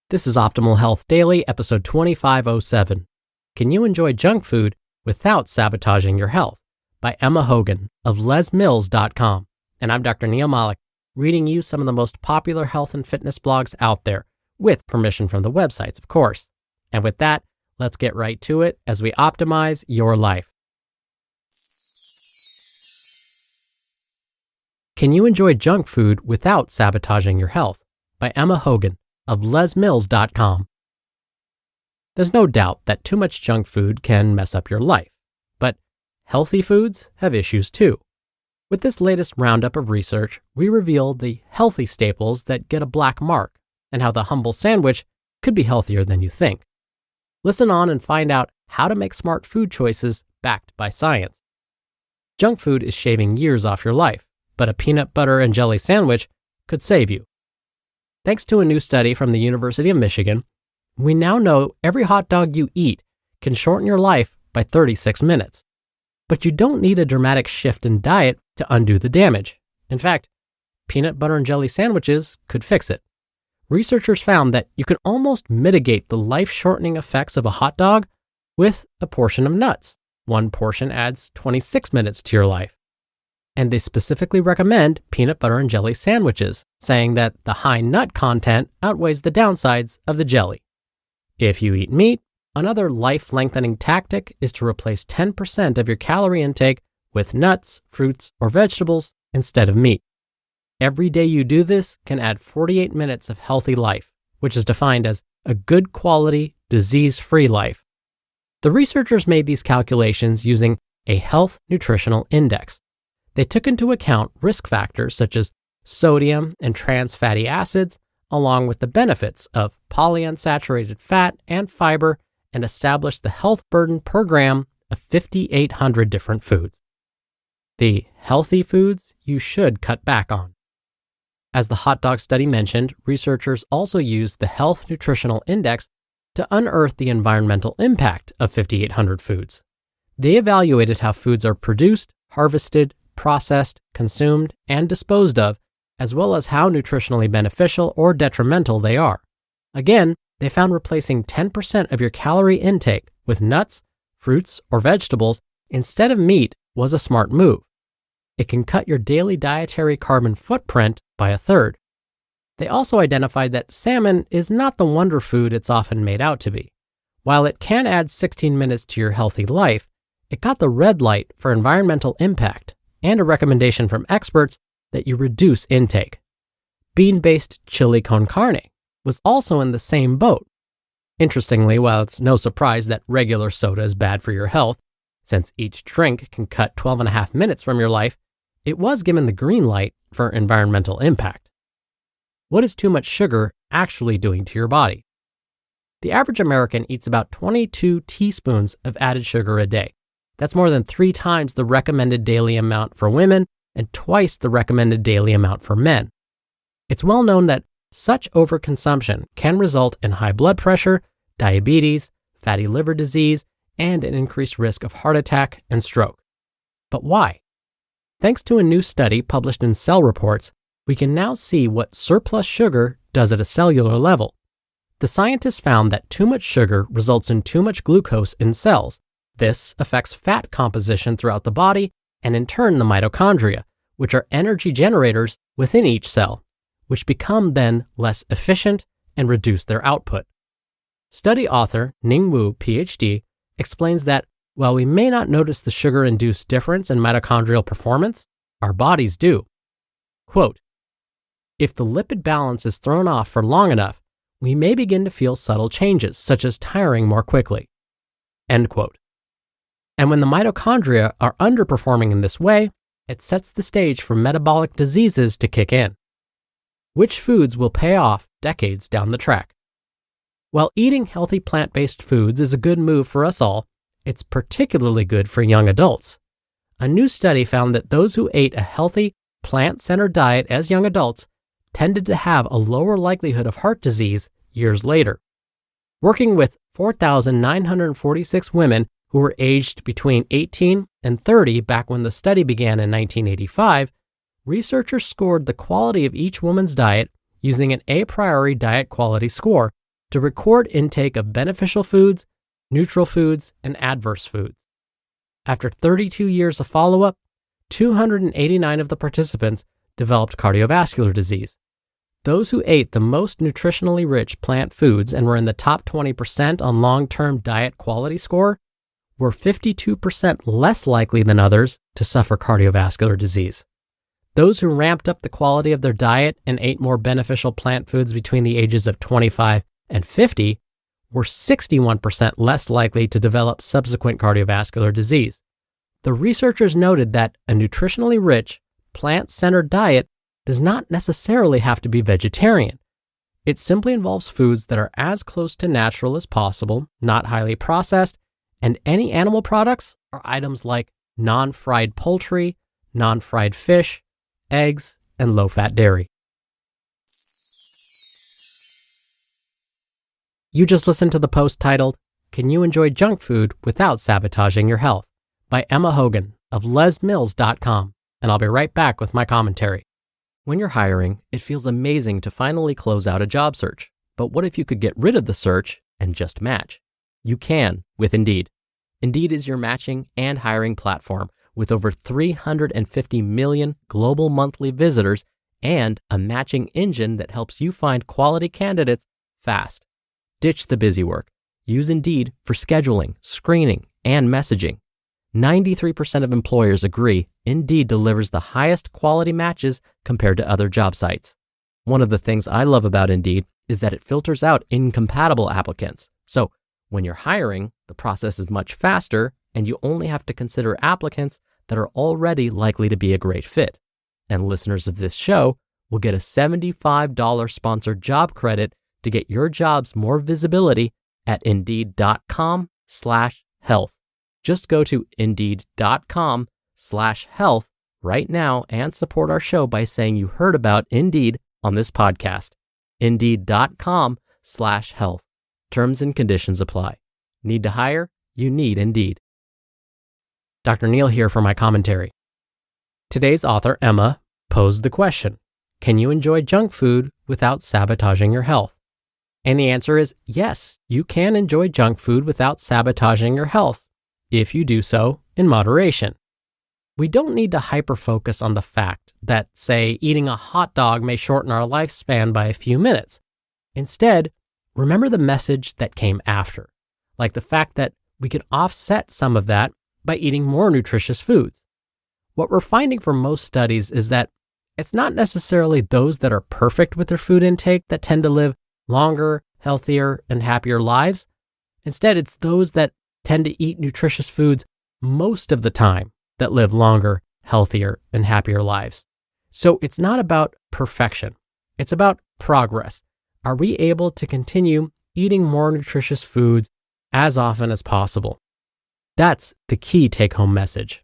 This is Optimal Health Daily, episode 2507. Can you enjoy junk food without sabotaging your health? By Emma Hogan of LesMills.com. And I'm Dr. Neil Malik, reading you some of the most popular health and fitness blogs out there, with permission from the websites, of course. And with that, let's get right to it as we optimize your life. Can you enjoy junk food without sabotaging your health? By Emma Hogan of LesMills.com. There's no doubt that too much junk food can mess up your life, but healthy foods have issues too. With this latest roundup of research, we reveal the healthy staples that get a black mark and how the humble sandwich could be healthier than you think. Listen on and find out how to make smart food choices backed by science. Junk food is shaving years off your life, but a peanut butter and jelly sandwich could save you. Thanks to a new study from the University of Michigan, we now know every hot dog you eat can shorten your life by 36 minutes. But you don't need a dramatic shift in diet to undo the damage. In fact, peanut butter and jelly sandwiches could fix it. Researchers found that you can almost mitigate the life-shortening effects of a hot dog with a portion of nuts. One portion adds 26 minutes to your life. And they specifically recommend peanut butter and jelly sandwiches, saying that the high nut content outweighs the downsides of the jelly. If you eat meat, another life-lengthening tactic is to replace 10% of your calorie intake with nuts, fruits, or vegetables instead of meat. Every day you do this can add 48 minutes of healthy life, which is defined as a good quality, disease-free life. The researchers made these calculations using a health nutritional index. They took into account risk factors such as sodium and trans fatty acids, along with the benefits of polyunsaturated fat and fiber, and established the health burden per gram of 5,800 different foods. The healthy foods you should cut back on. As the hot dog study mentioned, researchers also used the Health Nutritional Index to unearth the environmental impact of 5,800 foods. They evaluated how foods are produced, harvested, processed, consumed, and disposed of, as well as how nutritionally beneficial or detrimental they are. Again, they found replacing 10% of your calorie intake with nuts, fruits, or vegetables instead of meat was a smart move. It can cut your daily dietary carbon footprint by a third. They also identified that salmon is not the wonder food it's often made out to be. While it can add 16 minutes to your healthy life, it got the red light for environmental impact and a recommendation from experts that you reduce intake. Bean-based chili con carne was also in the same boat. Interestingly, while it's no surprise that regular soda is bad for your health, since each drink can cut 12.5 minutes from your life, it was given the green light for environmental impact. What is too much sugar actually doing to your body? The average American eats about 22 teaspoons of added sugar a day. That's more than 3 times the recommended daily amount for women and twice the recommended daily amount for men. It's well known that such overconsumption can result in high blood pressure, diabetes, fatty liver disease, and an increased risk of heart attack and stroke. But why? Thanks to a new study published in Cell Reports, we can now see what surplus sugar does at a cellular level. The scientists found that too much sugar results in too much glucose in cells. This affects fat composition throughout the body and in turn the mitochondria, which are energy generators within each cell, which become then less efficient and reduce their output. Study author Ning Wu, PhD, explains that while we may not notice the sugar-induced difference in mitochondrial performance, our bodies do. Quote, "If the lipid balance is thrown off for long enough, we may begin to feel subtle changes, such as tiring more quickly." End quote. And when the mitochondria are underperforming in this way, it sets the stage for metabolic diseases to kick in. Which foods will pay off decades down the track? While eating healthy plant-based foods is a good move for us all, it's particularly good for young adults. A new study found that those who ate a healthy, plant-centered diet as young adults tended to have a lower likelihood of heart disease years later. Working with 4,946 women who were aged between 18 and 30 back when the study began in 1985, researchers scored the quality of each woman's diet using an a priori diet quality score to record intake of beneficial foods, neutral foods, and adverse foods. After 32 years of follow-up, 289 of the participants developed cardiovascular disease. Those who ate the most nutritionally rich plant foods and were in the top 20% on long-term diet quality score were 52% less likely than others to suffer cardiovascular disease. Those who ramped up the quality of their diet and ate more beneficial plant foods between the ages of 25 and 50 were 61% less likely to develop subsequent cardiovascular disease. The researchers noted that a nutritionally rich, plant-centered diet does not necessarily have to be vegetarian. It simply involves foods that are as close to natural as possible, not highly processed, and any animal products are items like non-fried poultry, non-fried fish, eggs, and low-fat dairy. You just listened to the post titled, "Can You Enjoy Junk Food Without Sabotaging Your Health?" by Emma Hogan of LesMills.com, and I'll be right back with my commentary. When you're hiring, it feels amazing to finally close out a job search. But what if you could get rid of the search and just match? You can with Indeed. Indeed is your matching and hiring platform with over 350 million global monthly visitors and a matching engine that helps you find quality candidates fast. Ditch the busy work. Use Indeed for scheduling, screening, and messaging. 93% of employers agree Indeed delivers the highest quality matches compared to other job sites. One of the things I love about Indeed is that it filters out incompatible applicants. So when you're hiring, the process is much faster and you only have to consider applicants that are already likely to be a great fit. And listeners of this show will get a $75 sponsored job credit to get your jobs more visibility at Indeed.com/health. Just go to Indeed.com/health right now and support our show by saying you heard about Indeed on this podcast. Indeed.com/health. Terms and conditions apply. Need to hire? You need Indeed. Dr. Neil here for my commentary. Today's author, Emma, posed the question, can you enjoy junk food without sabotaging your health? And the answer is yes, you can enjoy junk food without sabotaging your health, if you do so in moderation. We don't need to hyper-focus on the fact that, say, eating a hot dog may shorten our lifespan by a few minutes. Instead, remember the message that came after, like the fact that we could offset some of that by eating more nutritious foods. What we're finding from most studies is that it's not necessarily those that are perfect with their food intake that tend to live longer, healthier, and happier lives. Instead, it's those that tend to eat nutritious foods most of the time that live longer, healthier, and happier lives. So it's not about perfection. It's about progress. Are we able to continue eating more nutritious foods as often as possible? That's the key take-home message.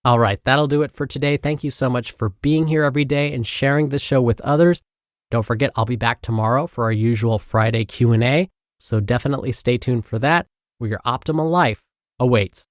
All right, that'll do it for today. Thank you so much for being here every day and sharing the show with others. Don't forget, I'll be back tomorrow for our usual Friday Q&A, so definitely stay tuned for that, where your optimal life awaits.